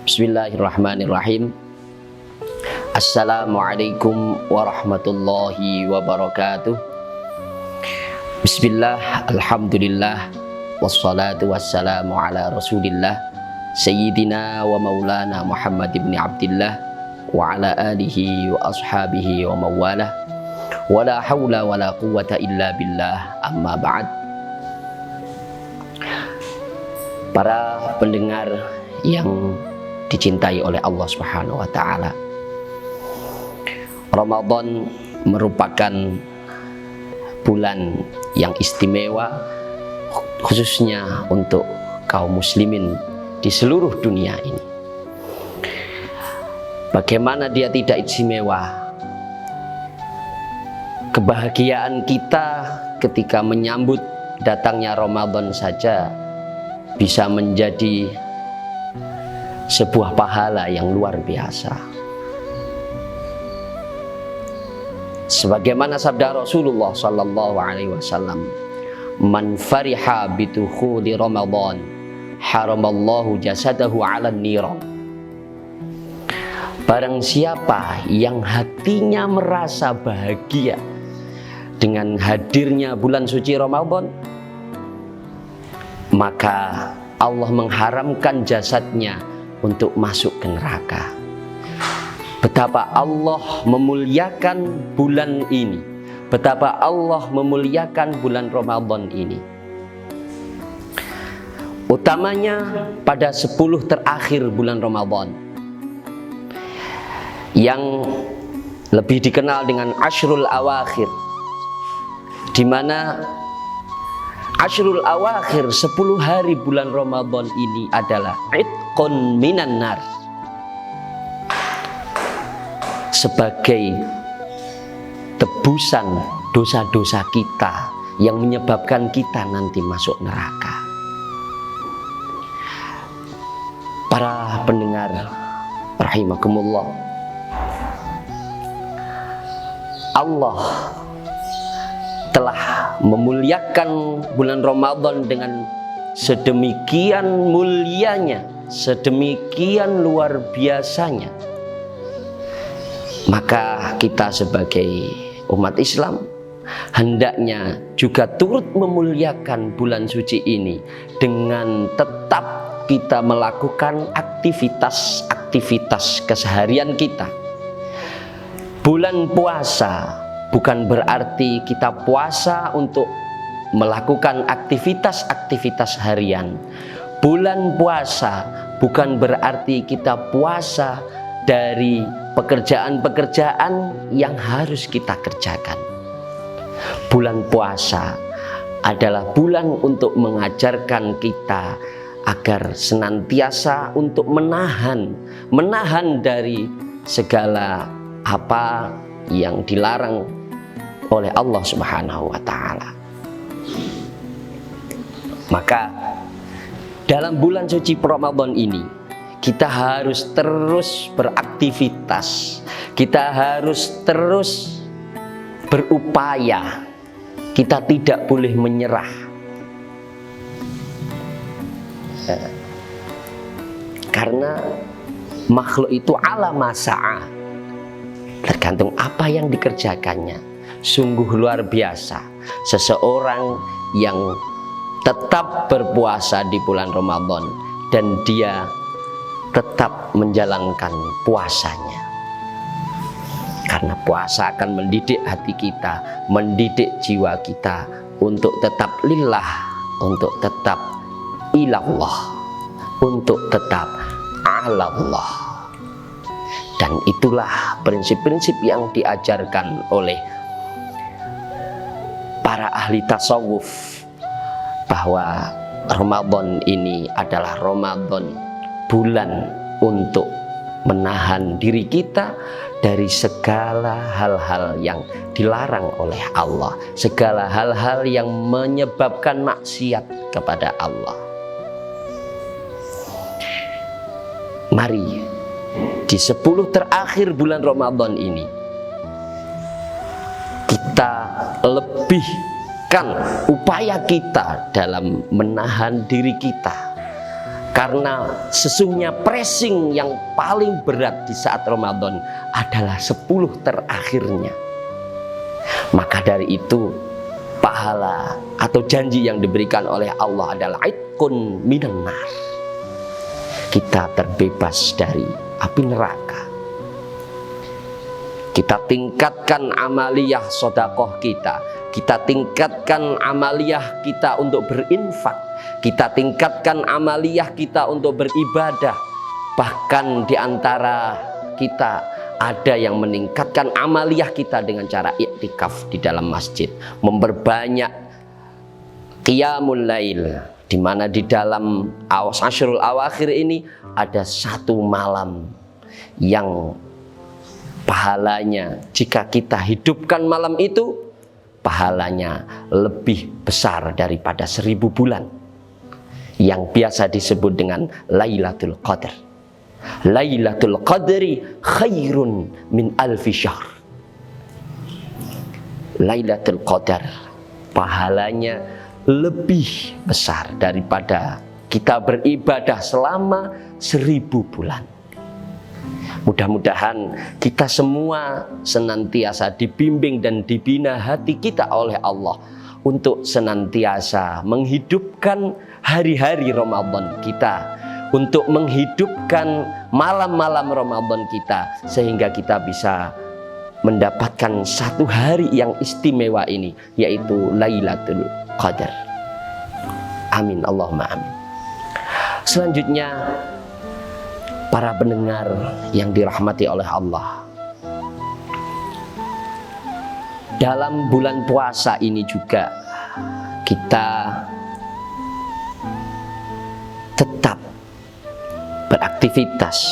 Bismillahirrahmanirrahim. Assalamualaikum warahmatullahi wabarakatuh. Bismillah, alhamdulillah, wassalatu wassalamu ala rasulillah Sayyidina wa maulana Muhammad ibn Abdillah wa ala alihi wa ashabihi wa mawalah. Wa la hawla wa la quwwata illa billah, amma ba'd. Para pendengar yang dicintai oleh Allah Subhanahu wa taala, Ramadan merupakan bulan yang istimewa khususnya untuk kaum muslimin di seluruh dunia ini. Bagaimana dia tidak istimewa? Kebahagiaan kita ketika menyambut datangnya Ramadan saja bisa menjadi sebuah pahala yang luar biasa. Sebagaimana sabda Rasulullah sallallahu alaihi wasallam, "Man fariha bitukhuli Ramadan, haramallahu jasadahu 'alan niran." Barang siapa yang hatinya merasa bahagia dengan hadirnya bulan suci Ramadan, maka Allah mengharamkan jasadnya untuk masuk ke neraka. Betapa Allah memuliakan bulan ini, betapa Allah memuliakan bulan Ramadan ini. Utamanya pada 10 terakhir bulan Ramadan, yang lebih dikenal dengan Ashrul Awakhir, di mana Ashrul Awakhir, 10 hari bulan Ramadan ini adalah itqun minan nar, sebagai tebusan dosa-dosa kita yang menyebabkan kita nanti masuk neraka. Para pendengar rahimakumullah, Allah telah memuliakan bulan Ramadan dengan sedemikian mulianya, sedemikian luar biasanya. Maka kita sebagai umat Islam hendaknya juga turut memuliakan bulan suci ini dengan tetap kita melakukan aktivitas-aktivitas keseharian kita. Bulan puasa bukan berarti kita puasa untuk melakukan aktivitas-aktivitas harian. Bulan puasa bukan berarti kita puasa dari pekerjaan-pekerjaan yang harus kita kerjakan. Bulan puasa adalah bulan untuk mengajarkan kita agar senantiasa untuk menahan dari segala apa yang dilarang oleh Allah Subhanahu wa taala. Maka dalam bulan suci Ramadan ini kita harus terus beraktivitas, kita harus terus berupaya, kita tidak boleh menyerah. Karena makhluk itu ala masa'a, tergantung apa yang dikerjakannya. Sungguh luar biasa seseorang yang tetap berpuasa di bulan Ramadan dan dia tetap menjalankan puasanya. Karena puasa akan mendidik hati kita, mendidik jiwa kita untuk tetap lillah, untuk tetap ilallah, untuk tetap alallah. Dan itulah prinsip-prinsip yang diajarkan oleh para ahli tasawuf, bahwa Ramadan ini adalah Ramadan, bulan untuk menahan diri kita dari segala hal-hal yang dilarang oleh Allah, segala hal-hal yang menyebabkan maksiat kepada Allah. Mari di 10 terakhir bulan Ramadan ini kita lebihkan upaya kita dalam menahan diri kita Karena sesungguhnya pressing yang paling berat di saat Ramadan adalah 10 terakhirnya. Maka dari itu pahala atau janji yang diberikan oleh Allah adalah itqun minan nar. Kita terbebas dari api neraka. Kita tingkatkan amaliyah sedekah kita. Kita tingkatkan amaliyah kita untuk berinfak. Kita tingkatkan amaliyah kita untuk beribadah. Bahkan di antara kita ada yang meningkatkan amaliyah kita dengan cara iktikaf di dalam masjid, memperbanyak qiyamul lail, di mana di dalam Asyrul Awakhir ini ada satu malam yang pahalanya jika kita hidupkan malam itu, pahalanya lebih besar daripada 1000 bulan, yang biasa disebut dengan Lailatul Qadar. Lailatul Qadri khairun min alfi syahr. Lailatul Qadar pahalanya lebih besar daripada kita beribadah selama 1000 bulan. Mudah-mudahan kita semua senantiasa dibimbing dan dibina hati kita oleh Allah untuk senantiasa menghidupkan hari-hari Ramadan kita, untuk menghidupkan malam-malam Ramadan kita, sehingga kita bisa mendapatkan satu hari yang istimewa ini, yaitu Lailatul Qadar. Amin, Allahumma amin. Selanjutnya, para pendengar yang dirahmati oleh Allah, dalam bulan puasa ini juga kita tetap beraktivitas.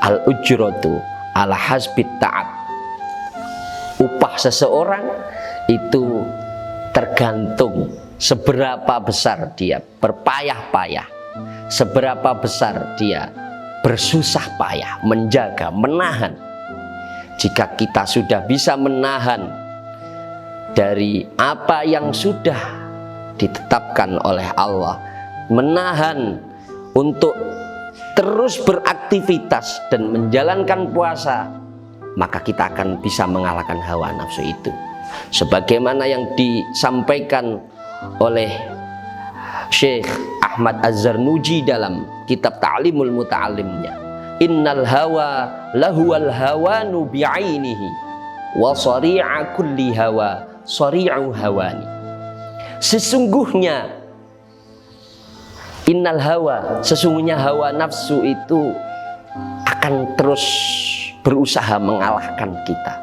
Al-ujratu ala hasbit ta'ab. Upah seseorang itu tergantung seberapa besar dia berpayah-payah, seberapa besar dia bersusah payah menjaga, menahan. Jika kita sudah bisa menahan dari apa yang sudah ditetapkan oleh Allah, menahan untuk terus beraktivitas dan menjalankan puasa, maka kita akan bisa mengalahkan hawa nafsu itu. Sebagaimana yang disampaikan oleh Syekh Ahmad Az-Zarnuji dalam kitab Ta'limul Muta'allimnya, innal hawa lahuwal hawanu bi'ainihi wa sari'a kulli hawa sari'u hawani. Sesungguhnya innal hawa, sesungguhnya hawa nafsu itu akan terus berusaha mengalahkan kita.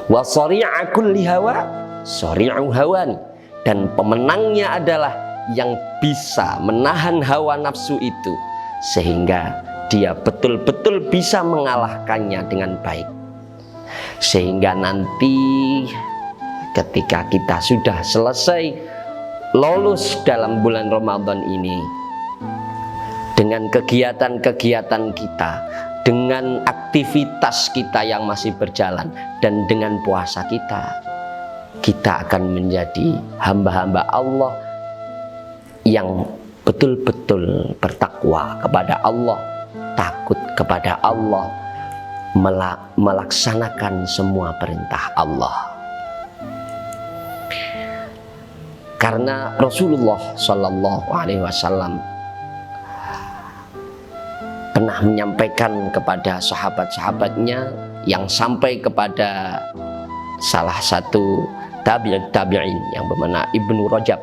Wa sari'a kulli hawa sari'u hawani, dan pemenangnya adalah yang bisa menahan hawa nafsu itu sehingga dia betul-betul bisa mengalahkannya dengan baik. Sehingga nanti ketika kita sudah selesai lolos dalam bulan Ramadan ini, dengan kegiatan-kegiatan kita, dengan aktivitas kita yang masih berjalan, dan dengan puasa kita, kita akan menjadi hamba-hamba Allah yang betul-betul bertakwa kepada Allah, takut kepada Allah, melaksanakan semua perintah Allah. Karena Rasulullah Shallallahu Alaihi Wasallam pernah menyampaikan kepada sahabat-sahabatnya yang sampai kepada salah satu tabi'in yang bernama Ibnu Rajab.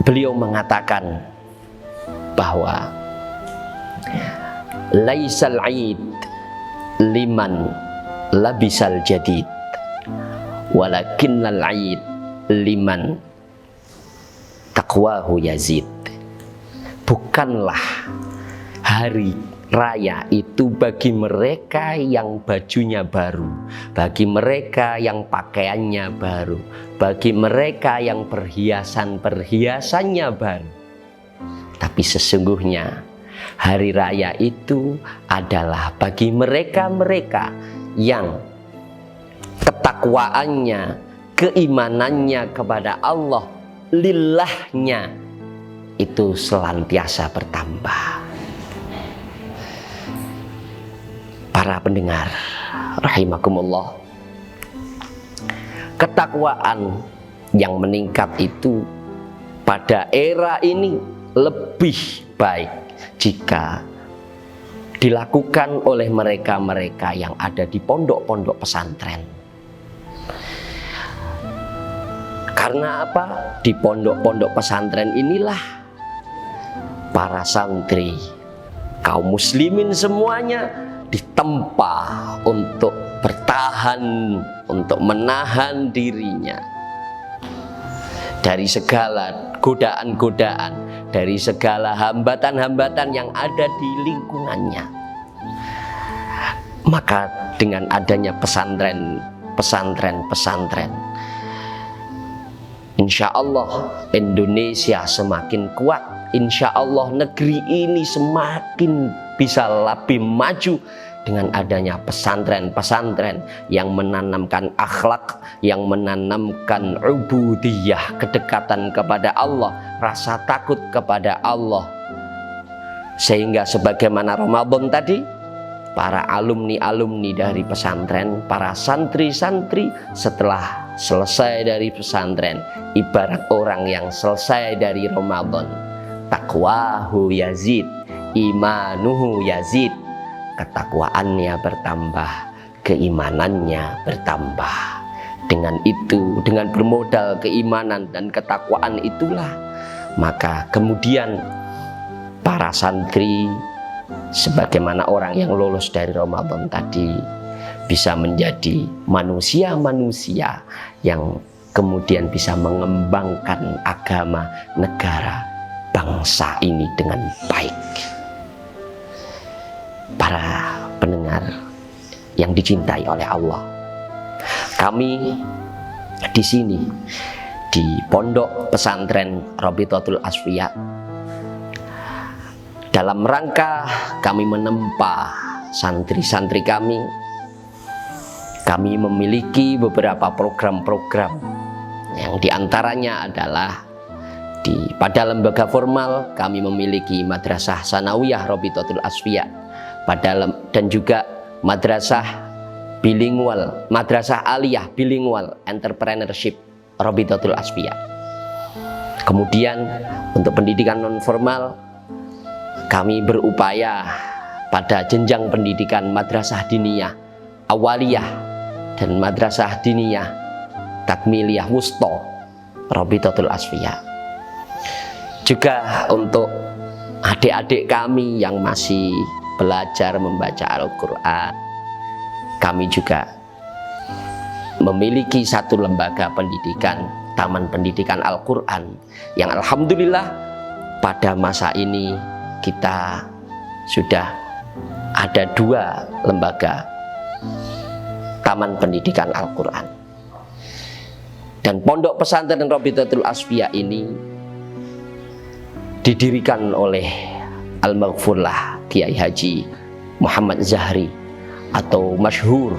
Beliau mengatakan bahwa laisal aid liman labisal jadid, walakinnal aid liman taqwahu yazid. Bukanlah hari raya itu bagi mereka yang bajunya baru, bagi mereka yang pakaiannya baru, bagi mereka yang perhiasan-perhiasannya baru. Tapi sesungguhnya hari raya itu adalah bagi mereka-mereka yang ketakwaannya, keimanannya kepada Allah, lillahnya itu selantiasa bertambah. Para pendengar rahimakumullah, ketakwaan yang meningkat itu pada era ini lebih baik jika dilakukan oleh mereka-mereka yang ada di pondok-pondok pesantren. Karena apa? Di pondok-pondok pesantren inilah para santri, kaum muslimin semuanya ditempa untuk bertahan, untuk menahan dirinya dari segala godaan-godaan, dari segala hambatan-hambatan yang ada di lingkungannya. Maka dengan adanya pesantren, insya Allah Indonesia semakin kuat. Insya Allah negeri ini semakin bisa lebih maju dengan adanya pesantren-pesantren yang menanamkan akhlak, yang menanamkan ubudiyah, kedekatan kepada Allah, rasa takut kepada Allah. Sehingga sebagaimana Ramadan tadi, para alumni-alumni dari pesantren, para santri-santri setelah selesai dari pesantren, ibarat orang yang selesai dari Ramadan, takwahu yazid, imanuhu yazid, ketakwaannya bertambah, keimanannya bertambah. Dengan itu, dengan bermodal keimanan dan ketakwaan itulah, maka kemudian para santri sebagaimana orang yang lolos dari Ramadan tadi bisa menjadi manusia-manusia yang kemudian bisa mengembangkan agama, negara, bangsa ini dengan baik. Para pendengar yang dicintai oleh Allah, kami di sini di Pondok Pesantren Robitotul Asfiya dalam rangka kami menempa santri-santri kami memiliki beberapa program-program yang diantaranya adalah pada lembaga formal kami memiliki Madrasah Sanawiyah Robitotul Asfiya dan juga Madrasah Bilingual, Madrasah Aliyah Bilingual Entrepreneurship Robitotul Asfiya. Kemudian untuk pendidikan non formal kami berupaya pada jenjang pendidikan Madrasah Diniyah Awaliyah dan Madrasah Diniyah Takmiliyah Wusto Robitotul Asfiya. Juga untuk adik-adik kami yang masih belajar membaca Al-Quran, kami juga memiliki satu lembaga pendidikan, Taman Pendidikan Al-Quran, yang alhamdulillah pada masa ini kita sudah ada 2 lembaga Taman Pendidikan Al-Quran. Dan Pondok Pesantren Robitotul Asfiya ini didirikan oleh Al-Maghfurlah Kiai Haji Muhammad Zahri, atau masyhur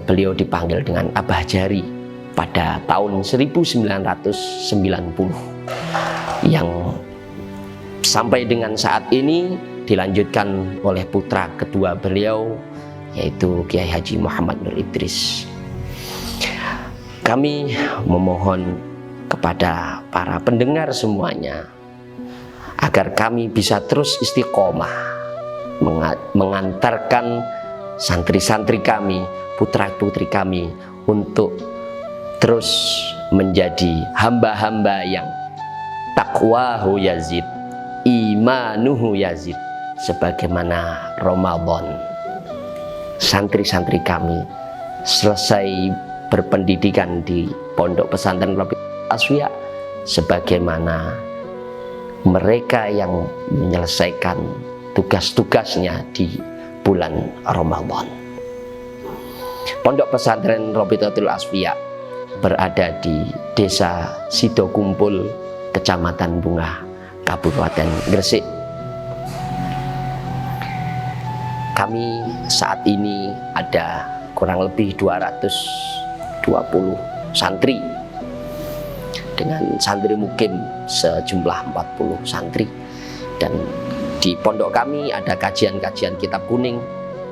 beliau dipanggil dengan Abah Jari, pada tahun 1990, yang sampai dengan saat ini dilanjutkan oleh putra kedua beliau, yaitu Kiai Haji Muhammad Nur Idris. Kami memohon kepada para pendengar semuanya agar kami bisa terus istiqomah mengantarkan santri-santri kami, putra-putri kami untuk terus menjadi hamba-hamba yang takwahu yazid, imanuhu yazid, sebagaimana Ramadan santri-santri kami selesai berpendidikan di Pondok Pesantren Robitotul Asfiya, sebagaimana mereka yang menyelesaikan tugas-tugasnya di bulan Ramadan. Pondok Pesantren Robitotul Asfiya berada di Desa Sidokumpul, Kecamatan Bungah, Kabupaten Gresik. Kami saat ini ada kurang lebih 220 santri, dengan santri mukim sejumlah 40 santri. Dan di pondok kami ada kajian-kajian kitab kuning,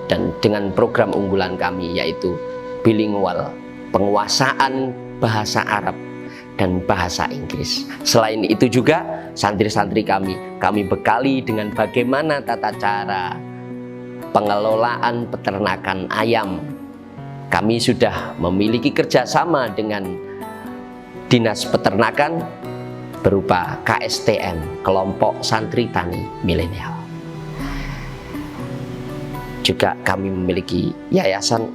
dan dengan program unggulan kami yaitu bilingual, penguasaan bahasa Arab dan bahasa Inggris. Selain itu juga santri-santri kami bekali dengan bagaimana tata cara pengelolaan peternakan ayam. Kami sudah memiliki kerjasama dengan Dinas Peternakan berupa KSTM, Kelompok Santri Tani Milenial. Juga kami memiliki yayasan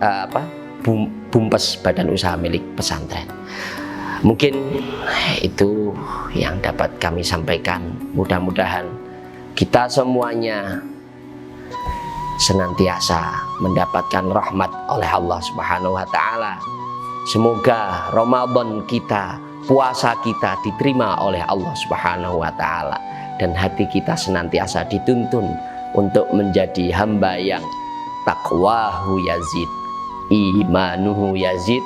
BUMPES, Badan Usaha Milik Pesantren. Mungkin itu yang dapat kami sampaikan. Mudah-mudahan kita semuanya senantiasa mendapatkan rahmat oleh Allah Subhanahu wa Ta'ala. Semoga Ramadan kita, puasa kita diterima oleh Allah Subhanahu wa Ta'ala, dan hati kita senantiasa dituntun untuk menjadi hamba yang taqwahu yazid, imanuhu yazid,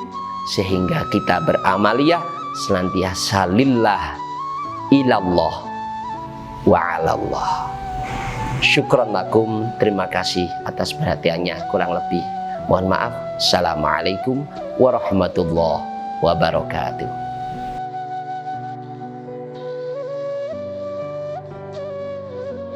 sehingga kita beramaliyah senantiasa lillah, ilallah, wa alallah. Syukran lakum, terima kasih atas perhatiannya. Kurang lebih mohon maaf. Assalamualaikum warahmatullahi wabarakatuh.